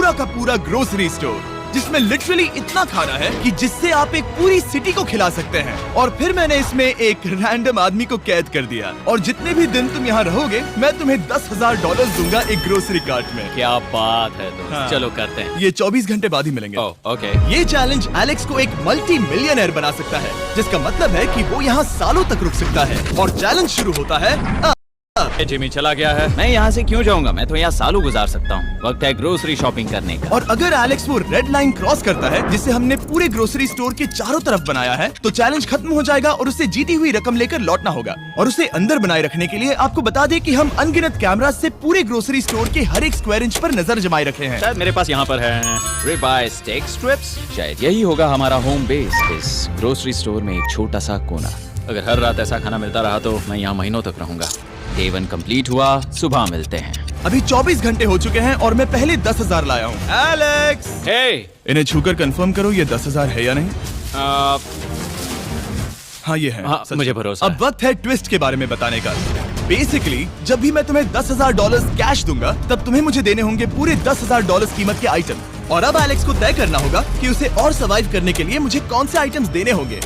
पूरा का पूरा ग्रोसरी स्टोर जिसमें लिटरली इतना खाना है कि जिससे आप एक पूरी सिटी को खिला सकते हैं। और फिर मैंने इसमें एक रैंडम आदमी को कैद कर दिया और जितने भी दिन तुम यहाँ रहोगे मैं तुम्हें $10,000 दूंगा एक ग्रोसरी कार्ट में। क्या बात है दोस्त। हाँ। चलो करते हैं। ये 24 घंटे बाद ही मिलेंगे। ओके। ये चैलेंज एलेक्स को एक मल्टी मिलियनर बना सकता है, जिसका मतलब है कि वो यहाँ सालों तक रुक सकता है। और चैलेंज शुरू होता है जिमी चला गया है। मैं यहाँ से क्यों जाऊँगा, मैं तो यहाँ सालों गुजार सकता हूँ। वक्त है ग्रोसरी शॉपिंग करने का। और अगर एलेक्स वो रेड लाइन क्रॉस करता है जिसे हमने पूरे ग्रोसरी स्टोर के चारों तरफ बनाया है, तो चैलेंज खत्म हो जाएगा और उसे जीती हुई रकम लेकर लौटना होगा। और उसे अंदर बनाए रखने के लिए आपको बता दें कि हम अनगिनत कैमरा से पूरे ग्रोसरी स्टोर के हर एक स्क्वायर इंच पर नजर जमाए रखे हैं। शायद मेरे पास यहाँ पर है रिब आई स्टेक स्ट्रिप्स। शायद यही होगा हमारा होम बेस, इस ग्रोसरी स्टोर में एक छोटा सा कोना। अगर हर रात ऐसा खाना मिलता रहा तो मैं यहाँ महीनों तक रहूंगा। डे 1 कंप्लीट हुआ, सुबह मिलते हैं। अभी 24 घंटे हो चुके हैं और मैं पहले 10,000 लाया हूँ। एलेक्स, इन्हें छूकर कंफर्म करो ये 10,000 है या नहीं। हाँ ये है। हाँ, मुझे भरोसा अब वक्त है ट्विस्ट के बारे में बताने का। बेसिकली जब भी मैं तुम्हें $10,000 कैश दूंगा तब तुम्हें मुझे देने होंगे पूरे $10,000 कीमत के आइटम। और अब एलेक्स को तय करना होगा कि उसे और सर्वाइव करने के लिए मुझे कौन से आइटम्स देने होंगे।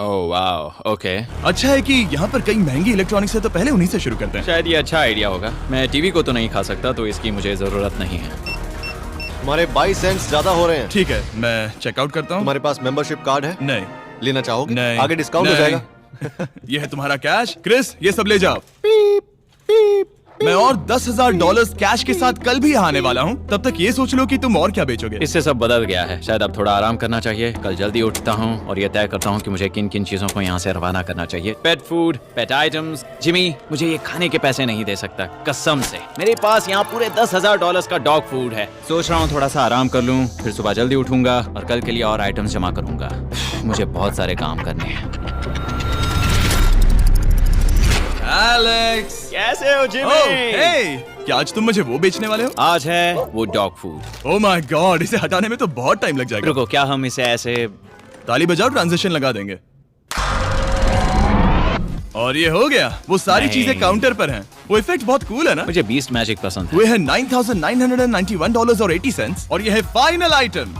Oh wow, okay. अच्छा है कि यहाँ पर कई महंगी इलेक्ट्रॉनिक्स है तो पहले उन्हीं से शुरू करते हैं। शायद ये अच्छा आइडिया होगा। मैं टीवी को तो नहीं खा सकता तो इसकी मुझे जरूरत नहीं है। हमारे 22 सेंट्स ज्यादा हो रहे हैं। ठीक है, मैं चेकआउट करता हूँ। तुम्हारे पास मेंबरशिप कार्ड है? नहीं। लेना चाहोगे? नहीं। आगे डिस्काउंट हो जाएगा। ये है तुम्हारा कैश। क्रिस, ये सब ले जाओ। पीप, पीप। मैं और $10,000 कैश के साथ कल भी यहाँ आने वाला हूँ। तब तक ये सोच लो कि तुम और क्या बेचोगे। इससे सब बदल गया है। शायद अब थोड़ा आराम करना चाहिए। कल जल्दी उठता हूँ और ये तय करता हूँ कि मुझे किन किन चीजों को यहाँ से रवाना करना चाहिए। पेट फूड, पेट आइटम्स। जिमी मुझे ये खाने के पैसे नहीं दे सकता, कसम से। मेरे पास यहाँ पूरे $10,000 का डॉग फूड है। सोच रहा हूँ थोड़ा सा आराम कर लूँ, फिर सुबह जल्दी उठूंगा और कल के लिए और आइटम्स जमा करूंगा। मुझे बहुत सारे काम करने हैं। एलेक्स, कैसे हो जिमी? हे, क्या आज तुम मुझे वो बेचने वाले हो? आज है वो dog food. Oh my God, इसे हटाने में तो बहुत टाइम लग जाएगा। रुको, क्या हम इसे ऐसे ताली बजाओ, ट्रांजिशन लगा देंगे। और ये हो गया। वो सारी नहीं। चीजें काउंटर पर हैं। वो इफेक्ट बहुत कूल है ना? मुझे बीस्ट मैजिक पसंद है। वो है $9,991.80 और ये है फाइनल आइटम।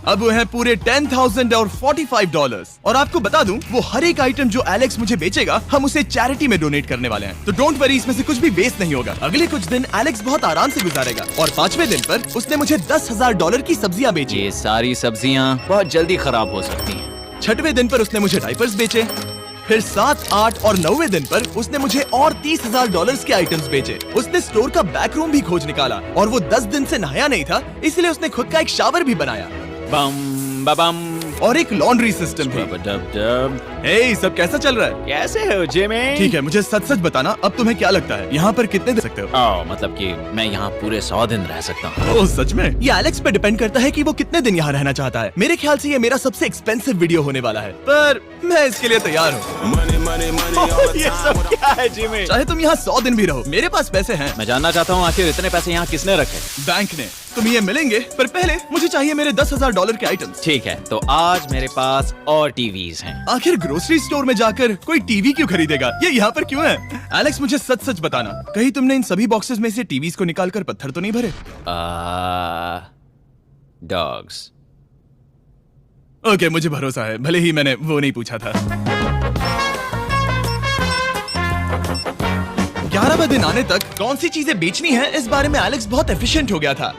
अब वो है पूरे $10,000 और $45। और आपको बता दूं, वो हर एक आइटम जो एलेक्स मुझे बेचेगा हम उसे चैरिटी में डोनेट करने वाले हैं। तो डोंट वरी, इसमें से कुछ भी वेस्ट नहीं होगा। अगले कुछ दिन एलेक्स बहुत आराम से गुजारेगा और 5वें दिन पर उसने मुझे $10,000 की सब्जियां बेची। ये सारी सब्जियां बहुत जल्दी खराब हो सकती हैं। 6वें दिन पर उसने मुझे डायपर्स बेचे। फिर 7, 8 और 9वें दिन पर उसने मुझे और $30,000 के आइटम्स बेचे। उसने स्टोर का बैक रूम भी खोज निकाला और वो 10 दिन से नहाया नहीं था, इसलिए उसने खुद का एक शावर भी बनाया। बम बम और एक लॉन्ड्री सिस्टम भी। हे, सब कैसा चल रहा है? कैसे हो जिमी? ठीक है, मुझे सच सच बताना, अब तुम्हें क्या लगता है यहाँ पर कितने दे सकते हो? मतलब कि मैं यहाँ पूरे 100 दिन रह सकता हूँ। ओह सच में? ये एलेक्स पे डिपेंड करता है कि वो कितने दिन यहाँ रहना चाहता है। मेरे ख्याल से ये मेरा सबसे एक्सपेंसिव वीडियो होने वाला है, पर मैं इसके लिए तैयार हूँ। ये सब क्या है जिमी? चाहे तुम यहाँ 100 दिन भी रहो, मेरे पास पैसे हैं। मैं जानना चाहता हूँ आखिर इतने पैसे यहाँ किसने रखे? बैंक ने। तुम्हें ये मिलेंगे, पर पहले मुझे चाहिए मेरे $10,000 के आइटम्स। ठीक है, तो आज मेरे पास और टीवीज हैं। आखिर ग्रोसरी स्टोर में जाकर कोई टीवी क्यों खरीदेगा? ये यहाँ पर क्यों है? एलेक्स, मुझे सच सच बताना, कहीं तुमने इन सभी बॉक्सेस में से टीवीज को निकालकर पत्थर तो नहीं भरे? डॉग्स। ओके, मुझे भरोसा है, भले ही मैंने वो नहीं पूछा था। 11वें दिन आने तक कौन सी चीजें बेचनी है, इस बारे में एलेक्स बहुत एफिशिएंट हो गया था।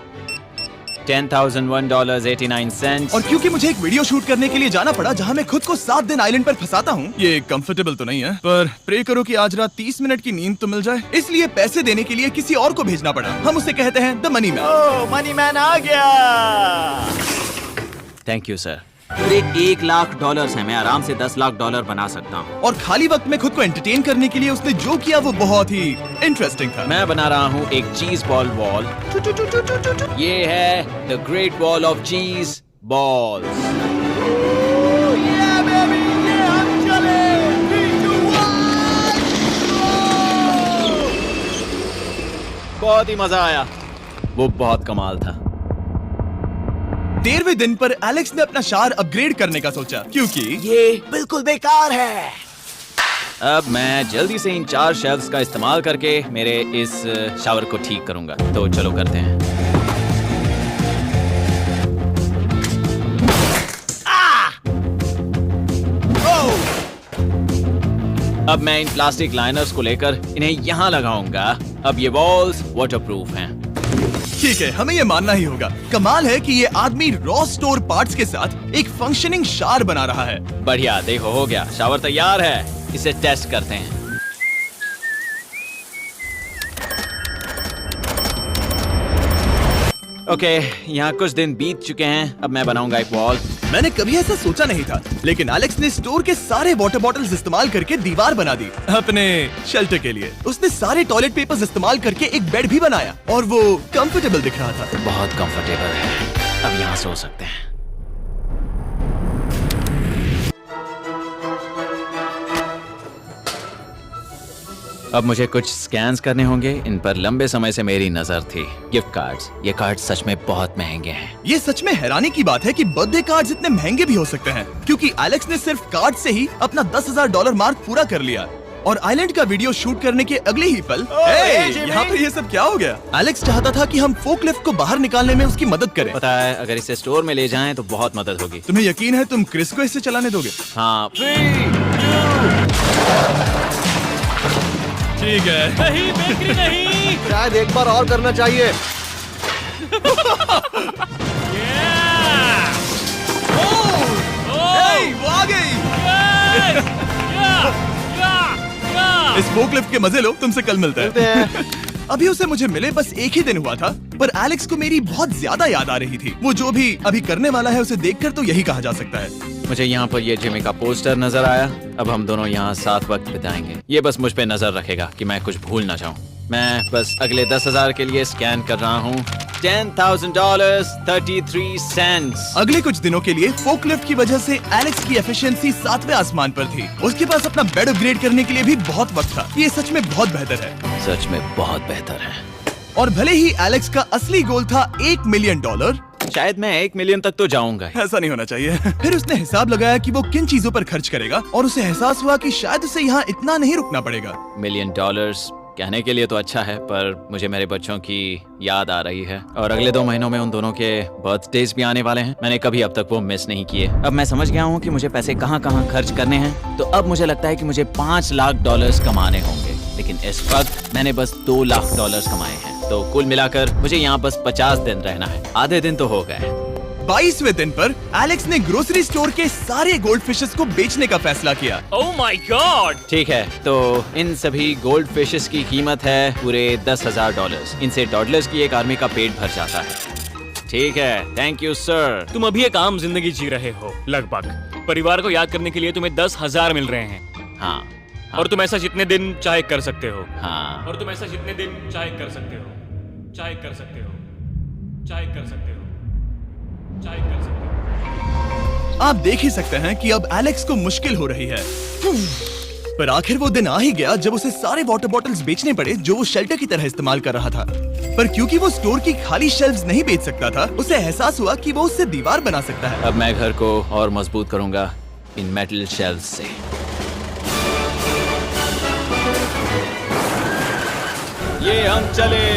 $10,001.89। और क्योंकि मुझे एक वीडियो शूट करने के लिए जाना पड़ा जहां मैं खुद को 7 दिन आइलैंड पर फंसाता हूं, ये कंफर्टेबल तो नहीं है, पर प्रे करो कि आज रात 30 मिनट की नींद तो मिल जाए। इसलिए पैसे देने के लिए किसी और को भेजना पड़ा। हम उसे कहते हैं the money man. Oh, money man आ गया। Thank you sir. पूरे $1,00,000 है। मैं आराम से $10,00,000 बना सकता हूँ। और खाली वक्त में खुद को एंटरटेन करने के लिए उसने जो किया वो बहुत ही इंटरेस्टिंग था। मैं बना रहा हूँ एक चीज बॉल वॉल। ये है द ग्रेट वॉल ऑफ चीज बॉल्स। बहुत ही मजा आया, वो बहुत कमाल था। 13वें दिन पर एलेक्स ने अपना शावर अपग्रेड करने का सोचा, क्योंकि ये बिल्कुल बेकार है। अब मैं जल्दी से इन 4 शेल्फ्स का इस्तेमाल करके मेरे इस शावर को ठीक करूंगा। तो चलो करते हैं। अब मैं इन प्लास्टिक लाइनर्स को लेकर इन्हें यहाँ लगाऊंगा। अब ये वॉल्स वाटरप्रूफ हैं। ठीक है, हमें ये मानना ही होगा। कमाल है कि ये आदमी रॉ स्टोर पार्ट्स के साथ एक फंक्शनिंग शावर बना रहा है। बढ़िया, देखो हो गया, शावर तैयार है। इसे टेस्ट करते हैं। ओके, यहाँ कुछ दिन बीत चुके हैं। अब मैं बनाऊंगा एक वॉल। मैंने कभी ऐसा सोचा नहीं था, लेकिन एलेक्स ने स्टोर के सारे वाटर बॉटल्स इस्तेमाल करके दीवार बना दी अपने शेल्टर के लिए। उसने सारे टॉयलेट पेपर्स इस्तेमाल करके एक बेड भी बनाया और वो कंफर्टेबल दिख रहा था। बहुत कंफर्टेबल है। अब यहाँ सो सकते हैं। अब मुझे कुछ स्कैन्स करने होंगे। इन पर लंबे समय से मेरी नजर थी। Gift cards. ये कार्ड सच में बहुत महंगे हैं। ये सच में हैरानी की बात है कि बर्थडे कार्ड्स इतने महंगे भी हो सकते हैं, क्योंकि एलेक्स ने सिर्फ कार्ड से ही अपना $10,000 मार्क पूरा कर लिया। और आइलैंड का वीडियो शूट करने के अगले ही पल यहाँ पे ये सब क्या हो गया? एलेक्स चाहता था कि हम फोकलिफ्ट को बाहर निकालने में उसकी मदद करें। पता है, अगर इसे स्टोर में ले जाएं तो बहुत मदद होगी। तुम्हें यकीन है तुम क्रिस को इसे चलाने दोगे? हाँ। ठीक है। नहीं, बेकरी नहीं। शायद एक बार और करना चाहिए। वो आ गई। इस फोकलिफ्ट के मजे लो, तुमसे कल मिलते हैं। अभी उसे मुझे मिले बस एक ही दिन हुआ था, पर एलेक्स को मेरी बहुत ज्यादा याद आ रही थी। वो जो भी अभी करने वाला है उसे देखकर तो यही कहा जा सकता है। मुझे यहाँ पर ये जिमी का पोस्टर नजर आया। अब हम दोनों यहाँ साथ वक्त बिताएंगे। ये बस मुझ पे नजर रखेगा कि मैं कुछ भूल ना जाऊँ। मैं बस अगले 10,000 के लिए स्कैन कर रहा हूँ। $10,000 33 सेंट्स। अगले कुछ दिनों के लिए फोकलिफ्ट की वजह से एलेक्स की एफिशिएंसी 7वें आसमान पर थी। उसके पास अपना बेड अपग्रेड करने के लिए भी बहुत वक्त था। ये सच में बहुत बेहतर है। सच में बहुत बेहतर है। और भले ही एलेक्स का असली गोल था $1 मिलियन, शायद मैं 1 मिलियन तक तो जाऊंगा। ऐसा नहीं होना चाहिए। फिर उसने हिसाब लगाया कि वो किन चीजों पर खर्च करेगा और उसे एहसास हुआ कि शायद उसे यहाँ इतना नहीं रुकना पड़ेगा। $1 मिलियन कहने के लिए तो अच्छा है, पर मुझे मेरे बच्चों की याद आ रही है। और अगले 2 महीनों में उन दोनों के बर्थडेज भी आने वाले हैं। मैंने कभी अब तक वो मिस नहीं किए। अब मैं समझ गया हूँ कि मुझे पैसे कहाँ कहाँ खर्च करने हैं। तो अब मुझे लगता है कि मुझे $5 लाख कमाने होंगे, लेकिन इस वक्त मैंने बस $2 लाख कमाए हैं। तो कुल मिलाकर मुझे यहाँ बस 50 दिन रहना है। आधे दिन तो हो गए। 22वें दिन पर एलेक्स ने ग्रोसरी स्टोर के सारे गोल्ड फिशेस को बेचने का फैसला किया। Oh my God! ठीक है, तो इन सभी गोल्ड फिशेस की कीमत है पूरे $10,000। इनसे टॉडलर्स की एक आर्मी का पेट भर जाता है। ठीक है, थैंक यू सर। तुम अभी एक आम जिंदगी जी रहे हो लगभग। परिवार को याद करने के लिए तुम्हें 10,000 मिल रहे हैं। हाँ, और तुम ऐसा जितने दिन चाहे कर सकते हो। हाँ। और तुम ऐसा जितने दिन चाहे कर सकते हो। चाहे कर सकते हो। चाहे कर सकते हो। चाहे कर सकते हो। आप देख ही सकते हैं कि अब एलेक्स को मुश्किल हो रही है। पर आखिर वो दिन आ ही गया जब उसे सारे वाटर बॉटल्स बेचने पड़े जो वो शेल्टर की तरह इस्तेमाल कर रहा था। पर क्योंकि वो स्टोर की खाली शेल्फ्स नहीं बेच सकता था, उसे एहसास हुआ कि वो उससे दीवार बना सकता है। अब मैं घर को और मजबूत करूंगा इन मेटल शेल्फ्स से। ये हम चले।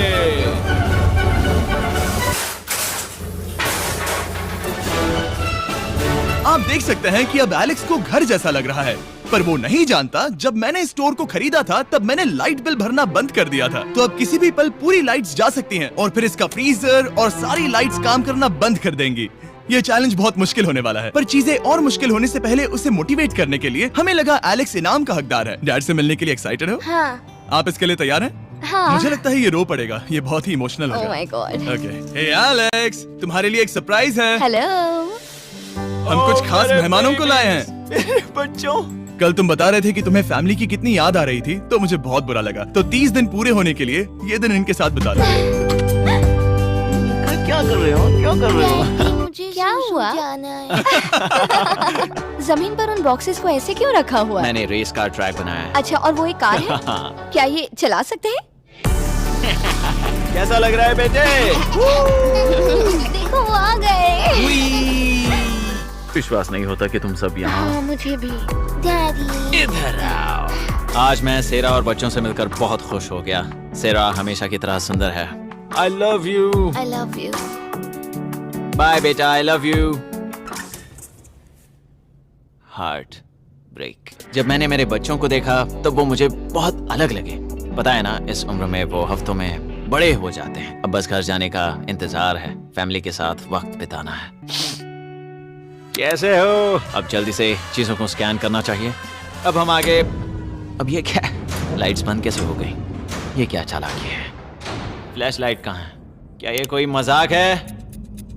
आप देख सकते हैं कि अब एलेक्स को घर जैसा लग रहा है, पर वो नहीं जानता जब मैंने स्टोर को खरीदा था तब मैंने लाइट बिल भरना बंद कर दिया था। तो अब किसी भी पल पूरी लाइट्स जा सकती हैं और फिर इसका फ्रीजर और सारी लाइट्स काम करना बंद कर देंगी। ये चैलेंज बहुत मुश्किल होने वाला है, पर चीजें और मुश्किल होने से पहले उसे मोटिवेट करने के लिए हमें लगा एलेक्स इनाम का हकदार है। डैड से मिलने के लिए एक्साइटेड हो? हाँ। आप इसके लिए तैयार हैं? हाँ। मुझे लगता है ये रो पड़ेगा। ये बहुत ही इमोशनल Oh होगा। my God. Okay, hey Alex, तुम्हारे लिए एक सरप्राइज है। हेलो। हम कुछ खास मेहमानों को लाए हैं। बच्चों, कल तुम बता रहे थे कि तुम्हें फैमिली की कितनी याद आ रही थी, तो मुझे बहुत बुरा लगा। तो 30 दिन पूरे होने के लिए ये दिन इनके साथ बिता लो। क्या कर रहे हो? क्या कर रहे हो? मुझे क्या हुआ? जाना है। जमीन पर उन बॉक्सेस को ऐसे क्यों रखा हुआ है? मैंने रेस कार ट्रैक बनाया है। अच्छा, और वो एक कार है? क्या ये चला सकते हैं? कैसा लग रहा है बेटे? देखो वो आ गए। विश्वास नहीं होता कि तुम सब यहाँ। हाँ, मुझे भी। डैडी। इधर आओ। आज मैं सेरा और बच्चों से मिलकर बहुत खुश हो गया। सेरा हमेशा की तरह सुंदर है। I love you. I love you. Bye बेटा, I love you. Heart. Break. जब मैंने मेरे बच्चों को देखा तब वो मुझे बहुत अलग लगे। पता है ना, इस उम्र में वो हफ्तों में बड़े हो जाते हैं। अब बस घर जाने का इंतजार है, फैमिली के साथ वक्त बिताना है। कैसे हो? अब जल्दी से चीजों को स्कैन करना चाहिए। अब हम आगे। अब ये क्या? लाइट्स बंद कैसे हो गई? ये क्या चालाकी है? फ्लैश लाइट कहाँ है? क्या ये कोई मजाक है?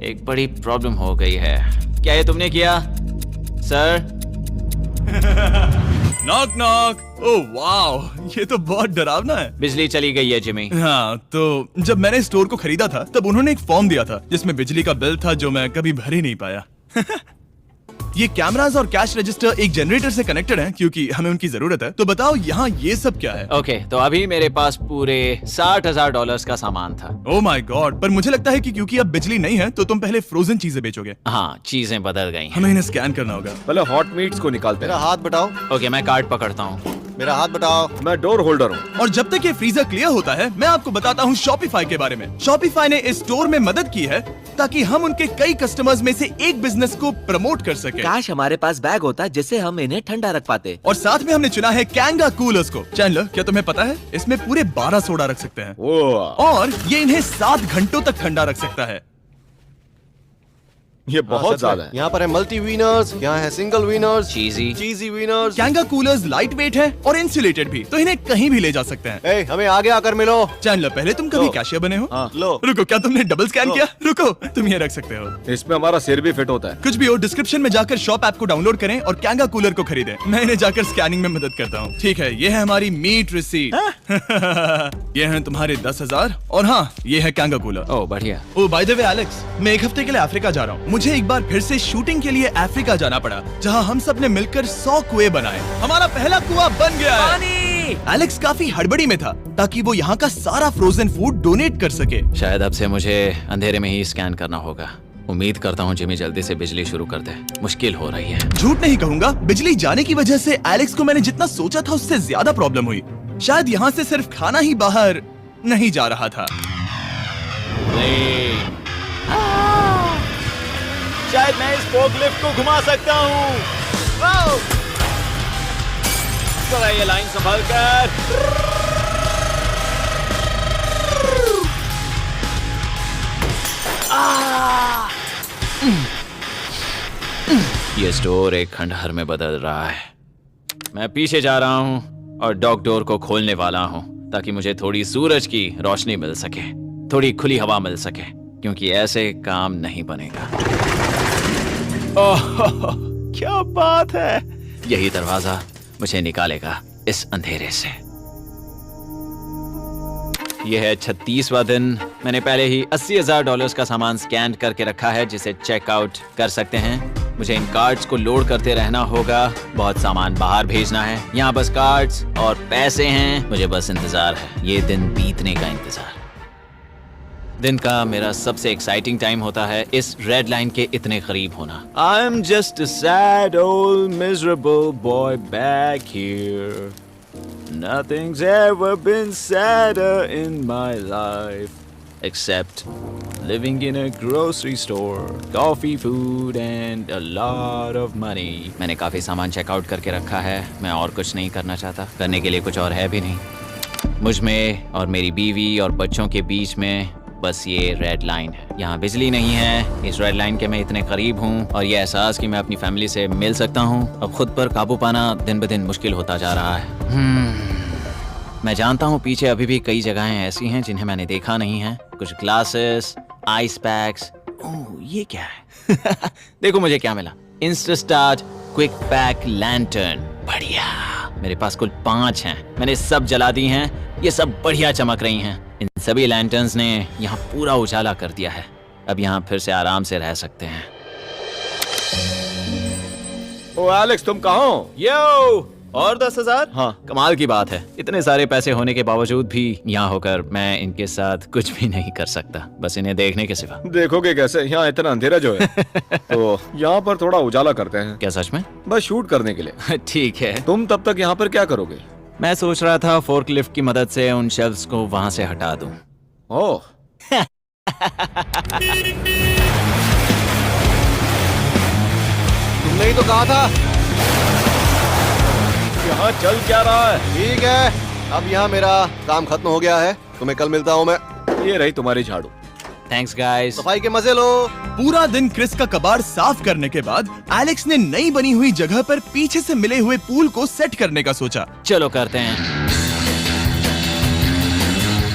एक बड़ी प्रॉब्लम हो गई है। क्या ये तुमने किया sir? Knock knock. Oh wow, ये तो बहुत डरावना है। बिजली चली गई है जिमी। हाँ, तो जब मैंने स्टोर को खरीदा था तब उन्होंने एक फॉर्म दिया था जिसमें बिजली का बिल था जो मैं कभी भर ही नहीं पाया। ये कैमरास और कैश रजिस्टर एक जनरेटर से कनेक्टेड हैं क्योंकि हमें उनकी जरूरत है। तो बताओ यहाँ ये सब क्या है? ओके, तो अभी मेरे पास पूरे $60,000 का सामान था। ओह माय गॉड, पर मुझे लगता है कि क्योंकि अब बिजली नहीं है तो तुम पहले फ्रोजन चीजें बेचोगे। हाँ, चीजें बदल गई हैं। हमें इन्हें स्कैन करना होगा। पहले हॉट मीट्स को निकालते मेरा हैं। हाथ बटाओ, ओके, मैं कार्ड पकड़ता हूँ। मेरा हाथ बटाओ। मैं डोर होल्डर हूँ। और जब तक ये फ्रीजर क्लियर होता है मैं आपको बताता हूँ शॉपिफाई के बारे में। शॉपिफाई ने इस स्टोर में मदद की है ताकि हम उनके कई कस्टमर्स में से एक बिजनेस को प्रमोट कर सके। काश हमारे पास बैग होता जिससे हम इन्हें ठंडा रख पाते। और साथ में हमने चुना है कैंगा कूलर्स को। चैनलर, क्या तुम्हें पता है इसमें पूरे 12 सोडा रख सकते हैं और ये इन्हें 7 घंटों तक ठंडा रख सकता है। ये बहुत ज्यादा है। यहाँ पर है मल्टी विनर्स, यहाँ है single winners, cheesy. Cheesy winners. Kanga coolers light weight है और इंसुलेटेड भी, तो इन्हें कहीं भी ले जा सकते हैं। ए, हमें आगे आकर मिलो। चैनलर, पहले तुम कभी लो। कैशियर बने हो? हाँ, लो। रुको, क्या तुमने डबल स्कैन लो। किया? रुको, तुम ये रख सकते हो। इसमें हमारा सिर भी फिट होता है। कुछ भी हो, डिस्क्रिप्शन में जाकर शॉप ऐप को डाउनलोड करें और कैंगा कूलर को खरीदें। मैं इन्हें जाकर स्कैनिंग में मदद करता हूँ। ठीक है, ये है हमारी मीट रिसीट। ये है तुम्हारे 10,000 और हाँ, ये है कैंगा कूलर। ओह बढ़िया। ओ बाय द वे एलेक्स, मैं एक हफ्ते के लिए अफ्रीका जा रहा हूँ। मुझे एक बार फिर से शूटिंग के लिए अफ्रीका जाना पड़ा, जहाँ हम सब ने मिलकर 100 कुएं बनाए। हमारा पहला कुआं बन गया है। एलेक्स काफी हड़बड़ी में था ताकि वो यहाँ का सारा फ्रोजन फूड डोनेट कर सके। शायद अब से मुझे अंधेरे में ही स्कैन करना होगा। उम्मीद करता हूँ जिमी जल्दी से बिजली शुरू कर दे। मुश्किल हो रही है। झूठ नहीं कहूंगा, बिजली जाने की वजह से एलेक्स को मैंने जितना सोचा था उससे ज्यादा प्रॉब्लम हुई। शायद यहाँ से सिर्फ खाना ही बाहर नहीं जा रहा था। शायद मैं इस फोर्कलिफ्ट को घुमा सकता हूँ। जरा ये लाइन संभाल कर। ये स्टोर एक खंडहर में बदल रहा है। मैं पीछे जा रहा हूँ और डॉग डोर को खोलने वाला हूँ ताकि मुझे थोड़ी सूरज की रोशनी मिल सके, थोड़ी खुली हवा मिल सके, क्योंकि ऐसे काम नहीं बनेगा। ओह, क्या बात है! यही दरवाजा मुझे निकालेगा इस अंधेरे से। यह है 36वां दिन। मैंने पहले ही $80,000 का सामान स्कैन करके रखा है जिसे चेकआउट कर सकते हैं। मुझे इन कार्ड्स को लोड करते रहना होगा। बहुत सामान बाहर भेजना है। यहाँ बस कार्ड्स और पैसे हैं। मुझे बस इंतजार है, ये दिन बीतने का इंतजार। दिन का मेरा सबसे एक्साइटिंग टाइम होता है इस रेड लाइन के इतने करीब होना। I am just a sad old miserable boy back here. Nothing's ever been sadder in my life except living in a grocery store, coffee, food and a lot of money. मैंने काफी सामान checkout करके रखा है। मैं और कुछ नहीं करना चाहता। करने के लिए कुछ और है भी नहीं। मुझ में और मेरी बीवी और बच्चों के बीच में बस ये रेड लाइन है। यहाँ बिजली नहीं है। इस रेड लाइन के मैं इतने करीब हूँ और ये एहसास कि मैं अपनी फैमिली से मिल सकता हूँ अब खुद पर काबू पाना दिन ब दिन मुश्किल होता जा रहा है। मैं जानता हूँ पीछे अभी भी कई जगहें ऐसी हैं जिन्हें मैंने देखा नहीं है। कुछ ग्लासेस, आइस पैक्स। ओह, ये क्या है? देखो मुझे क्या मिला। इंस्टास्टार्ट क्विक पैक लैंटर्न। बढ़िया। मेरे पास कुल 5 हैं। मैंने सब जला दी हैं। ये सब बढ़िया चमक रही हैं। इन सभी लैंटर्न्स ने यहाँ पूरा उजाला कर दिया है। अब यहाँ फिर से आराम से रह सकते हैं। ओ एलेक्स, तुम कहाँ हो? यो, और 10,000? हाँ। कमाल की बात है। इतने सारे पैसे होने के बावजूद भी यहाँ होकर मैं इनके साथ कुछ भी नहीं कर सकता, बस इन्हें देखने के सिवा। देखोगे कैसे? यहाँ इतना अंधेरा जो है। तो यहाँ पर थोड़ा उजाला करते हैं। क्या सच में? बस शूट करने के लिए। ठीक है। तुम तब तक यहाँ पर क्या करोगे? मैं सोच रहा था फोर्कलिफ्ट की मदद से उन शेल्फ्स को वहां से हटा दूं। ओह, तुमने ही तो कहा था। यहाँ चल क्या रहा है? ठीक है, अब यहाँ मेरा काम खत्म हो गया है। तुम्हें कल मिलता हूँ मैं। ये रही तुम्हारी झाड़ू। Thanks guys. सफाई के मजे लो। पूरा दिन क्रिस का कबाड़ साफ करने के बाद एलेक्स ने नई बनी हुई जगह पर पीछे से मिले हुए पूल को सेट करने का सोचा। चलो करते हैं।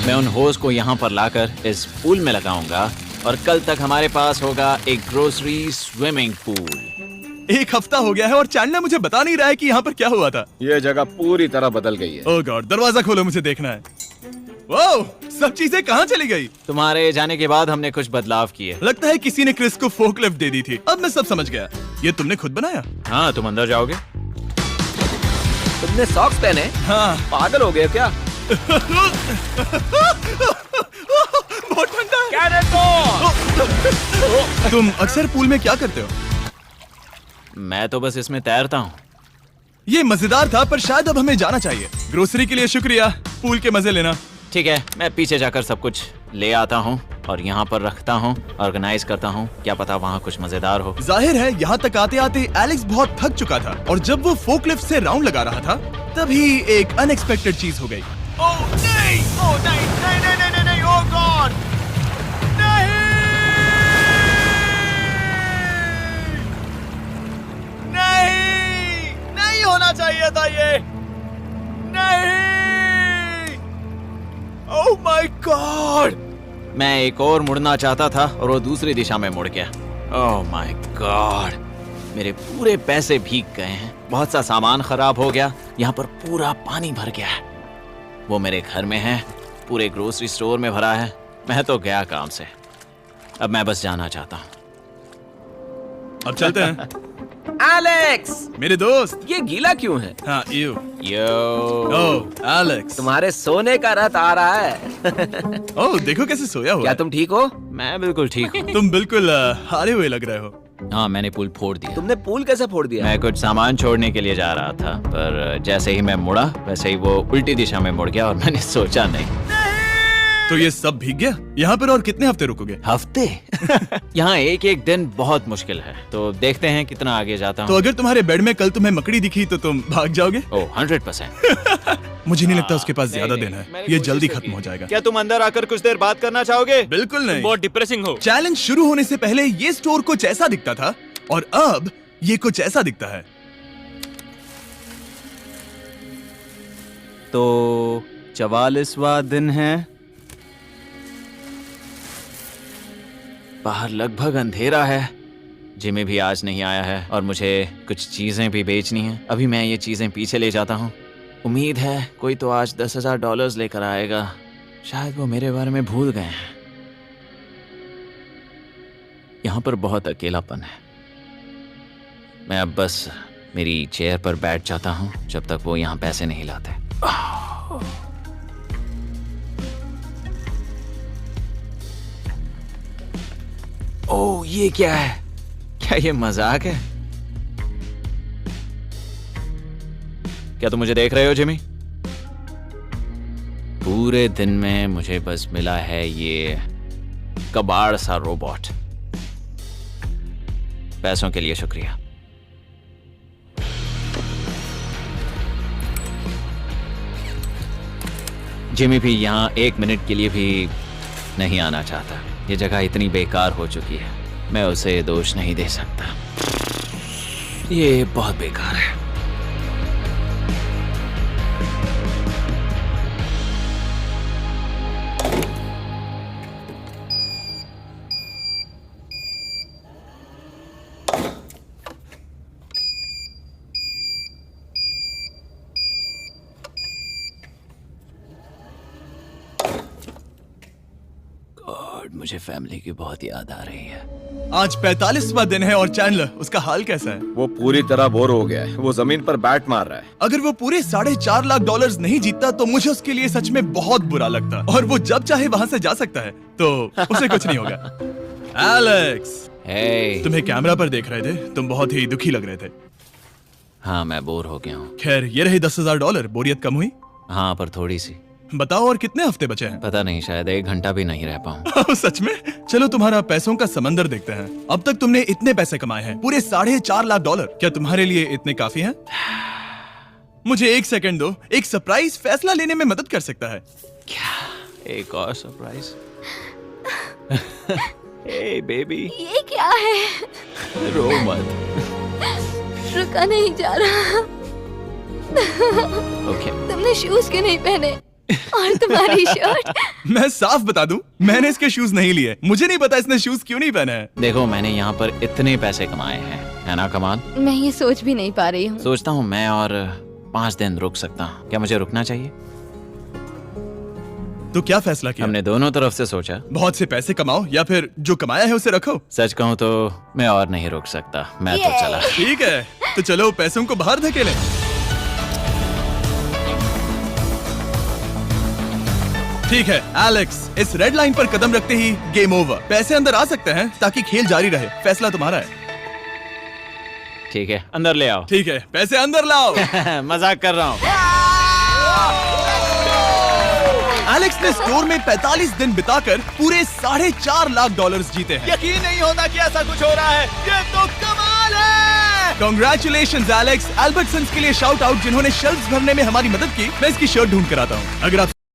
मैं उन होज को यहाँ पर लाकर इस पूल में लगाऊंगा और कल तक हमारे पास होगा एक ग्रोसरी स्विमिंग पूल। एक हफ्ता हो गया है और चैंडलर मुझे बता नहीं रहा है कि यहाँ पर क्या हुआ था। ये जगह पूरी तरह बदल गई है। ओह गॉड, दरवाजा खोलो, मुझे देखना है। वाह, सब चीजें कहाँ चली गई? तुम्हारे जाने के बाद हमने कुछ बदलाव किए। लगता है किसी ने क्रिस को फोकलिफ्ट दे दी थी। अब मैं सब समझ गया। ये तुमने खुद बनाया? हाँ, तुम अंदर जाओगे? तुमने सॉक्स पहने? हाँ। पागल हो गए क्या? बहुत ठंडा है। तुम अक्सर पूल में क्या करते हो? मैं तो बस इसमें तैरता हूँ। ये मजेदार था, पर शायद अब हमें जाना चाहिए। ग्रोसरी के लिए शुक्रिया, पूल के मजे लेना। ठीक है, मैं पीछे जाकर सब कुछ ले आता हूँ और यहाँ पर रखता हूँ, ऑर्गेनाइज करता हूँ। क्या पता वहाँ कुछ मजेदार हो। जाहिर है यहाँ तक आते आते एलेक्स बहुत थक चुका था और जब वो फोकलिफ्ट से राउंड लगा रहा था तभी एक अनएक्सपेक्टेड चीज हो गई। ओह नहीं, ओह नहीं, नहीं, नहीं, नहीं, नहीं, नहीं, ओह गॉड, नहीं, नहीं, नहीं होना चाहिए था ये, नहीं, ओह माय गॉड। मैं एक और मुड़ना चाहता था और वो दूसरी दिशा में मुड़ गया। ओह माय गॉड, मेरे पूरे पैसे भीग गए हैं। बहुत सा सामान खराब हो गया। यहाँ पर पूरा पानी भर गया है। वो मेरे घर में है, पूरे ग्रोसरी स्टोर में भरा है। मैं तो गया काम से। अब मैं बस जाना चाहता हूँ। अब चलते हैं। एलेक्स, मेरे दोस्त। ये गीला क्यों है? हाँ, यू। Yo, oh Alex. तुम्हारे सोने का रथ आ रहा है। ओह देखो कैसे सोया हुआ क्या है। तुम ठीक हो? मैं बिल्कुल ठीक हूँ। तुम बिल्कुल हारे हुए लग रहे हो। हाँ, मैंने पुल फोड़ दिया। तुमने पूल कैसे फोड़ दिया? मैं कुछ सामान छोड़ने के लिए जा रहा था, पर जैसे ही मैं मुड़ा वैसे ही वो उल्टी दिशा में मुड़ गया और मैंने सोचा नहीं। तो ये सब भीग गया। यहाँ पर और कितने हफ्ते रुकोगे? हफ्ते? यहाँ एक एक दिन बहुत मुश्किल है, तो देखते हैं कितना आगे जाता तो हूँ। अगर तुम्हारे बेड में कल तुम्हें मकड़ी दिखी तो तुम भाग जाओगे? ओह 100%। मुझे नहीं लगता उसके पास नहीं, ज्यादा नहीं, दिन है। मैंने ये कोशिश जल्दी तो खत्म की। हो जाएगा। क्या तुम अंदर आकर कुछ देर बात करना चाहोगे? बिल्कुल नहीं। बहुत डिप्रेसिंग हो। चैलेंज शुरू होने से पहले ये स्टोर कुछ ऐसा दिखता था और अब ये कुछ ऐसा दिखता है। तो 44वां दिन है। बाहर लगभग अंधेरा है। जिमी भी आज नहीं आया है और मुझे कुछ चीजें भी बेचनी हैं। अभी मैं ये चीजें पीछे ले जाता हूँ। उम्मीद है कोई तो आज $10,000 लेकर आएगा। शायद वो मेरे बारे में भूल गए हैं। यहाँ पर बहुत अकेलापन है। मैं अब बस मेरी चेयर पर बैठ जाता हूँ जब तक वो यहाँ पैसे नहीं लाते। ओह, ये क्या है? क्या ये मजाक है? क्या तुम मुझे देख रहे हो जिमी? पूरे दिन में मुझे बस मिला है ये कबाड़ सा रोबोट। पैसों के लिए शुक्रिया। जिमी भी यहाँ 1 मिनट के लिए भी नहीं आना चाहता। ये जगह इतनी बेकार हो चुकी है, मैं उसे दोष नहीं दे सकता। ये बहुत बेकार है। मुझे फैमिली की बहुत याद आ रही है। आज 45वां दिन है और चैंडलर, उसका हाल कैसा है? वो पूरी तरह बोर हो गया है। वो जमीन पर बैट मार रहा है। अगर वो पूरे $4.5 लाख नहीं जीतता तो मुझे उसके लिए सच में बहुत बुरा लगता। और वो जब चाहे वहाँ से जा सकता है, तो उसे कुछ नहीं होगा। एलेक्स, हे, तुम्हें कैमरा पर देख रहे थे। तुम बहुत ही दुखी लग रहे थे। हाँ, मैं बोर हो गया हूँ। खैर, ये रही $10,000। बोरियत कम हुई? हाँ, पर थोड़ी सी। बताओ और कितने हफ्ते बचे हैं? पता नहीं, शायद 1 घंटा भी नहीं रह पाऊँ। सच में? चलो तुम्हारा पैसों का समंदर देखते हैं। अब तक तुमने इतने पैसे कमाए हैं, पूरे $4.5 लाख। क्या तुम्हारे लिए इतने काफी हैं? मुझे 1 सेकंड दो, एक सरप्राइज फैसला लेने में मदद कर सकता है। एक और सरप्राइज। हे बेबी, ये क्या है? रो मत। रुका नहीं जा रहा। ओके। तुमने शूज क्यों नहीं पहने? और तुम्हारी शर्ट? मैं साफ बता दूं, मैंने इसके शूज नहीं लिए। मुझे नहीं पता इसने शूज क्यों नहीं पहने हैं। देखो, मैंने यहाँ पर इतने पैसे कमाए हैं, है ना कमाल? मैं ये सोच भी नहीं पा रही हूँ। सोचता हूँ मैं और 5 दिन रुक सकता हूँ। क्या मुझे रुकना चाहिए? तो क्या फैसला किया? हमने दोनों तरफ से सोचा। बहुत से पैसे कमाओ या फिर जो कमाया है उसे रखो। सच कहूँ तो मैं और नहीं रुक सकता, मैं तो ये। चला। ठीक है, तो चलो पैसों को बाहर धकेलें। ठीक है एलेक्स, इस रेड लाइन पर कदम रखते ही गेम ओवर। पैसे अंदर आ सकते हैं ताकि खेल जारी रहे। फैसला तुम्हारा है। ठीक है, अंदर ले आओ। ठीक है, पैसे अंदर लाओ। मजाक कर रहा हूँ। एलेक्स ने स्टोर में 45 दिन बिताकर पूरे $4.5 लाख जीते हैं। यकीन नहीं होता कि ऐसा कुछ हो रहा है। ये तो कमाल है। Congratulations Alex. एल्बर्टसन्स के लिए शाउट आउट जिन्होंने शेल्फ्स भरने में हमारी मदद की। मैं इसकी शर्ट ढूंढ कर आता हूँ। अगर आप